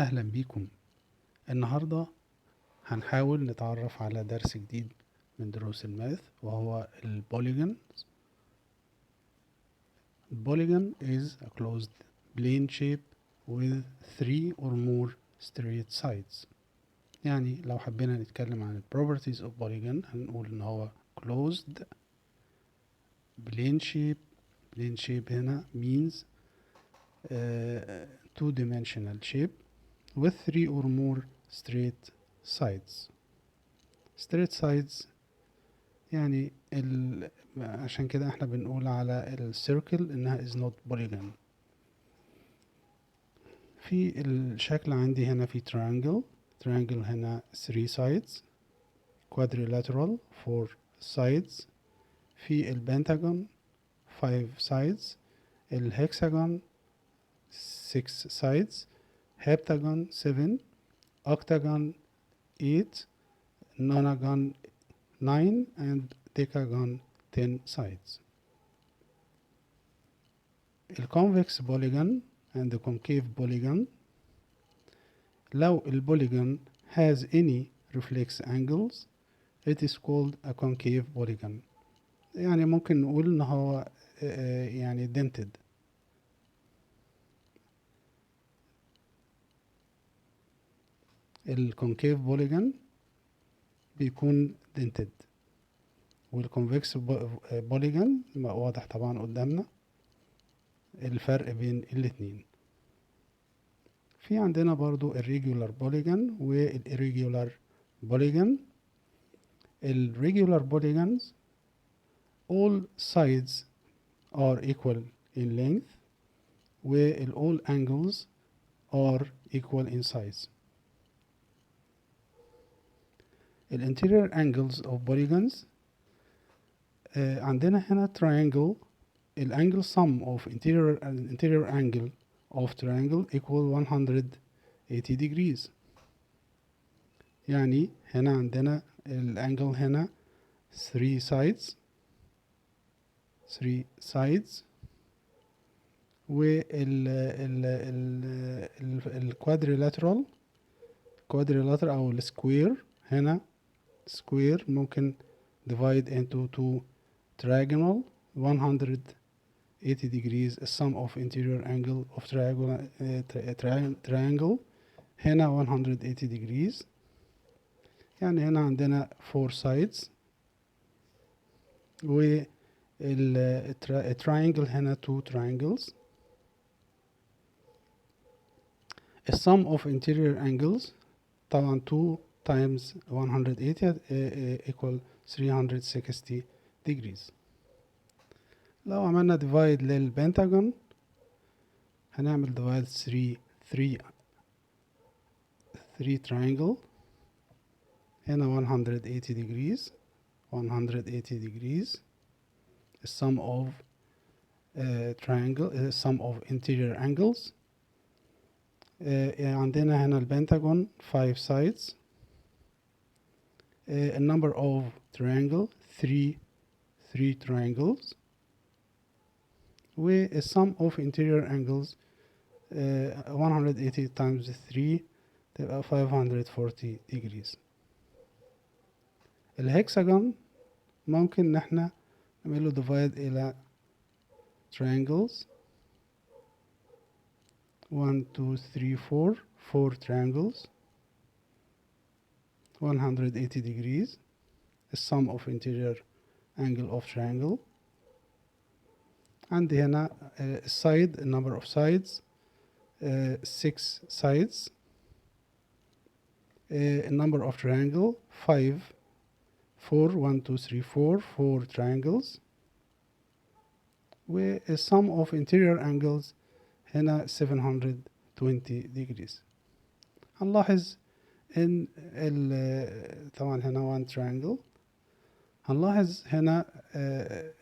أهلا بيكم. النهاردة هنحاول نتعرف على درس جديد من دروس الماث وهو البوليجون. Polygon is a closed plane shape with 3 or more straight sides. يعني لو حبينا نتكلم عن properties of polygon هنقول ان هو closed plane shape. plane shape هنا means two-dimensional shape with 3 or more straight sides. straight sides يعني عشان كده احنا بنقول على السيركل انها is not polygon. في الشكل عندي هنا في triangle هنا 3 sides, quadrilateral 4 sides, في البنتاجون 5 sides, الهكساجون 6 sides, heptagon 7, octagon 8, nonagon 9 and decagon 10 sides. الconvex polygon and the concave polygon. لو البوليجون has any reflex angles it is called a concave polygon. يعني ممكن نقول ان هو يعني dented. الكونكيف بوليجون بيكون dented والconvex بوليجون واضح طبعا قدامنا الفرق بين الاتنين. في عندنا برضو الريجولار بوليجون والإيريجولار بوليجون. الريجولار بوليجونز all sides are equal in length وال all angles are equal in size. ال interior angles of polygons عندنا هنا triangle ال angle sum of interior angle of triangle equal 180 degrees. يعني هنا عندنا الانجل هنا 3 sides وال الكوادريلاترال او السكوير هنا square ممكن divide into two triagonal 180 degrees. sum of interior angle of triangle هنا 180 degrees. يعني هنا عندنا 4 sides و triangle هنا 2 triangles. sum of interior angles طبعا 2 times 180 equal 360 degrees. لو عملنا divide للبنتاجون هنعمل divide 3 triangle هنا 180 degrees 180 degrees. sum of triangle sum of interior angles. عندنا هنا البنتاجون 5 sides. number of triangle 3 triangles و sum of interior angles 180 times 3 تبقى 540 degrees. الهكساجون ممكن نحنا نعمله divide إلى triangles 1 2 3 4 triangles 180 degrees. the sum of interior angle of triangle. عندي هنا side number of sides 6 sides. number of triangle 5 4 1 2 3 4 triangles و sum of interior angles هنا 720 degrees. هنلاحظ ان طبعا هنا 1 triangle. هنلاحظ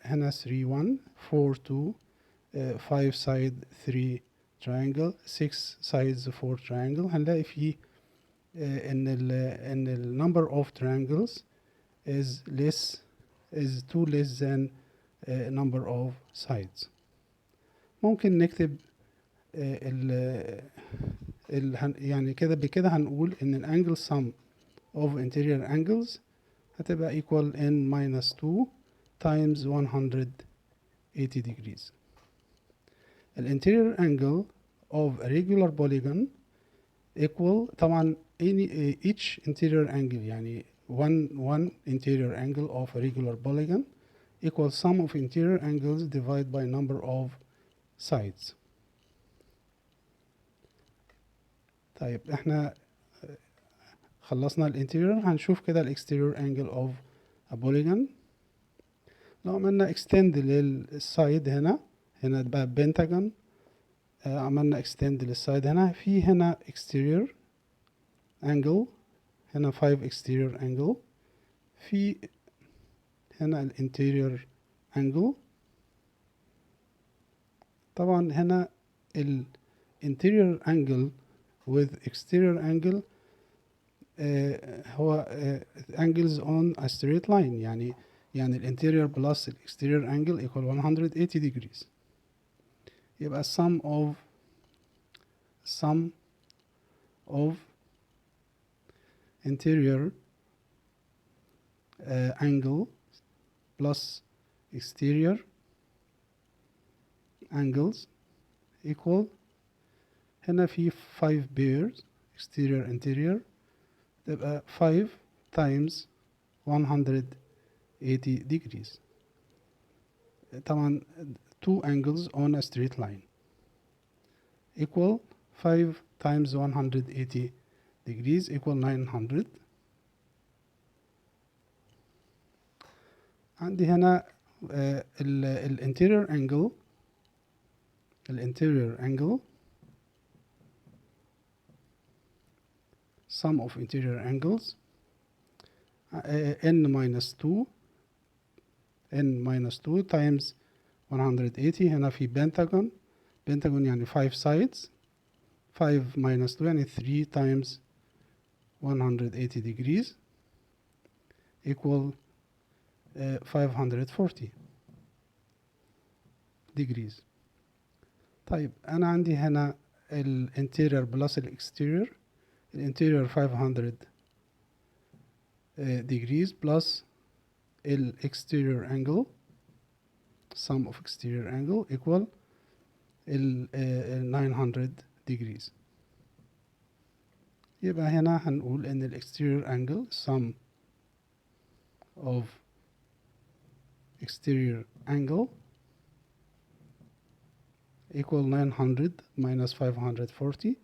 هنا 3 1 4 2 5 side 3 triangle 6 sides 4 triangle. هنلاقي فيه ان ال number of triangles is too less than number of sides. ممكن نكتب يعني كده بكده هنقول ان الانجل sum of interior angles هتبقى equal n minus 2 times 180 degrees. الانتيريور angle of a regular polygon equal طبعا each interior angle يعني one interior angle of a regular polygon equals sum of interior angles divided by number of sides. طيب احنا خلصنا الانتيريور، هنشوف كده الاكستيريور angle of a polygon. لو عملنا extend للسايد هنا بقى بنتاجون، عملنا extend للسايد هنا exterior angle، هنا 5 exterior angle، في هنا الانتيريور angle. طبعا هنا الانتيريور angle with exterior angle هو angles on a straight line، يعني الانتيريور plus الاكستيريور angle equal 180 degrees. يبقى sum of interior angle plus exterior angles equal هنا في 5 pairs exterior interior تبقى 5 times 180 degrees. طبعا 2 angles on a straight line equal 5 times 180 degrees equal 900. عندي هنا الانتيريور angle sum of interior angles n minus 2 times 180. هنا في بنتاجون يعني 5 sides، 5 minus 2 يعني 3 times 180 degrees equal 540 degrees. طيب أنا عندي هنا الانتيريور بلس الاكستيريور، الانتيريور 500 degrees plus الاكستيريور angle sum of exterior angle equal 900 degrees. يبقى هنا هنقول ان الاكستيريور angle sum of exterior angle equal 900 minus 540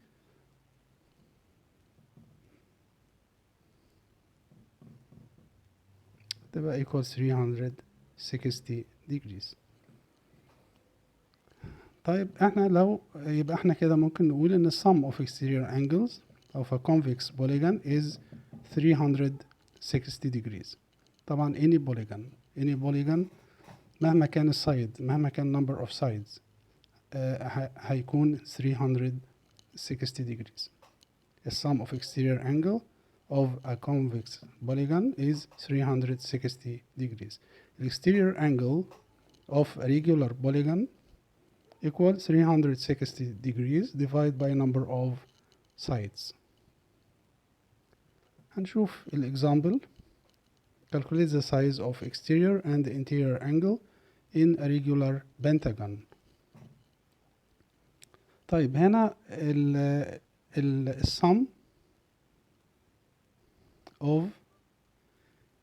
تبقى equal 360 degrees. طيب يبقى احنا كده ممكن نقول ان sum of exterior angles of a convex polygon is 360 degrees. طبعا any polygon مهما كان السايد، مهما كان number of sides هيكون 360 degrees. The sum of exterior angle of a convex polygon is 360 degrees. The exterior angle of a regular polygon equal 360 degrees divided by number of sides. هنشوف الexample. Calculate the size of exterior and interior angle in a regular pentagon. طيب هنا sum of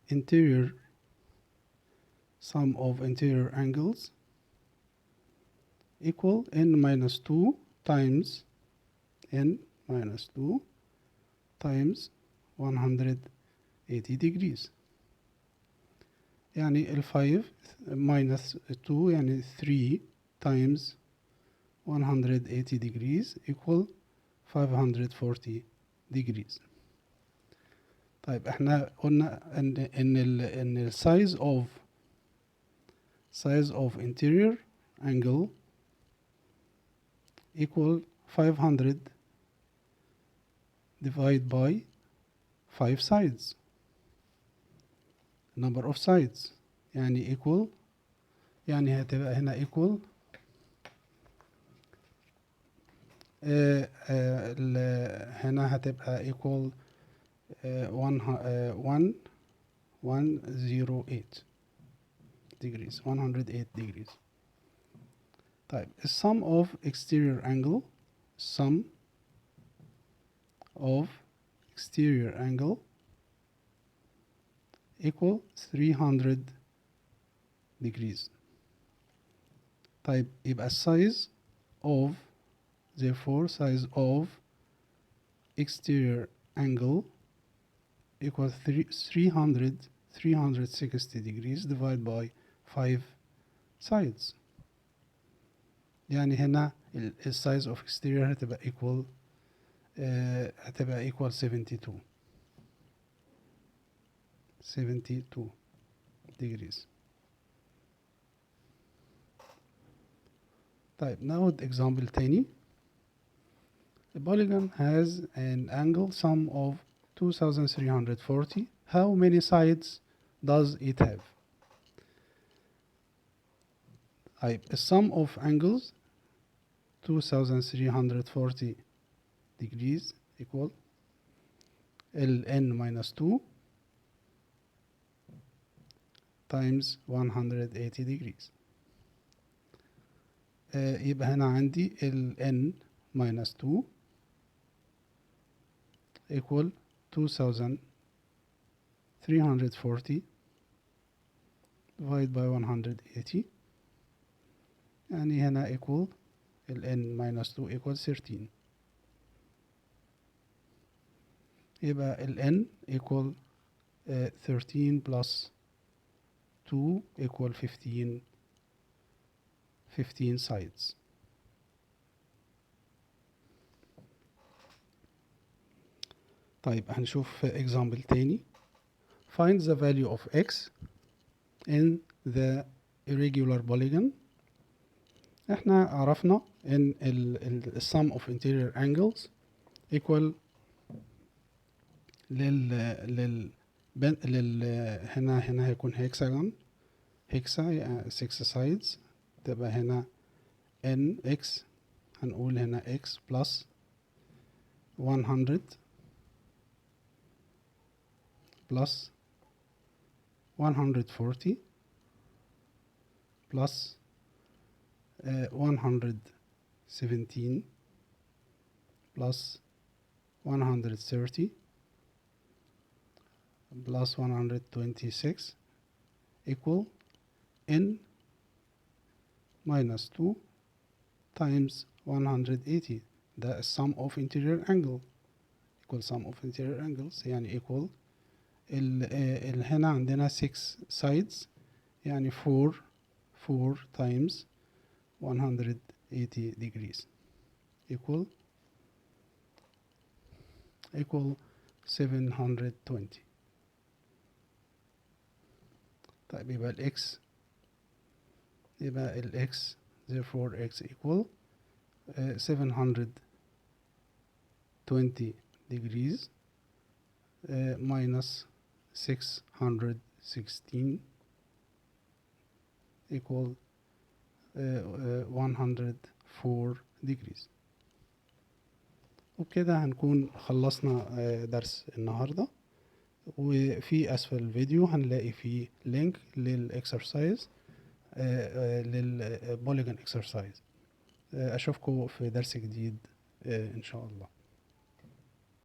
interior angles equal n minus 2 times 180 degrees. يعني 5 minus 2 يعني 3 times 180 degrees equal 540 degrees. طيب احنا قلنا ان ال size of interior angle equal 500 divided by 5 sides, number of sides يعني equal، يعني هتبقى هنا equal هنا هتبقى equal 108 degrees 108 degrees. طيب sum of exterior angle equal 300 degrees. طيب يبقى size of exterior angle equal 360 degrees divided by 5 sides. يعني هنا ال size of exterior هتبقى equal 72 degrees. طيب ناخد example تاني. A polygon has an angle sum of 2340. How many sides does it have? طيب sum of angles 2340 degrees equal ln minus 2 times 180 degrees. يبقى هنا عندي ln minus 2 equal 2340 divided by 180. يعني هنا equal n minus 2 equal 13. يبقى n equal 13 plus 2 equal 15 sides. طيب هنشوف example تاني. Find the value of x in the irregular polygon. احنا عرفنا ان ال sum of interior angles equal هنا هيكون hexagon يعني 6 sides. تبقى هنا nx هنقول هنا x plus 100 plus 140 plus 117 plus 130 plus 126 equal n minus 2 times 180. ده sum of interior angle equal sum of interior angles يعني equal هنا عندنا 6 sides يعني 4 times 180 degrees equal 720. طيب يبقى ال x therefore x equal 720 degrees minus 616 equal 104 degrees. وبكده هنكون خلصنا درس النهاردة. وفي أسفل الفيديو هنلاقي فيه لينك للإكسرسايز للبوليجون إكسرسايز. أشوفكم في درس جديد إن شاء الله.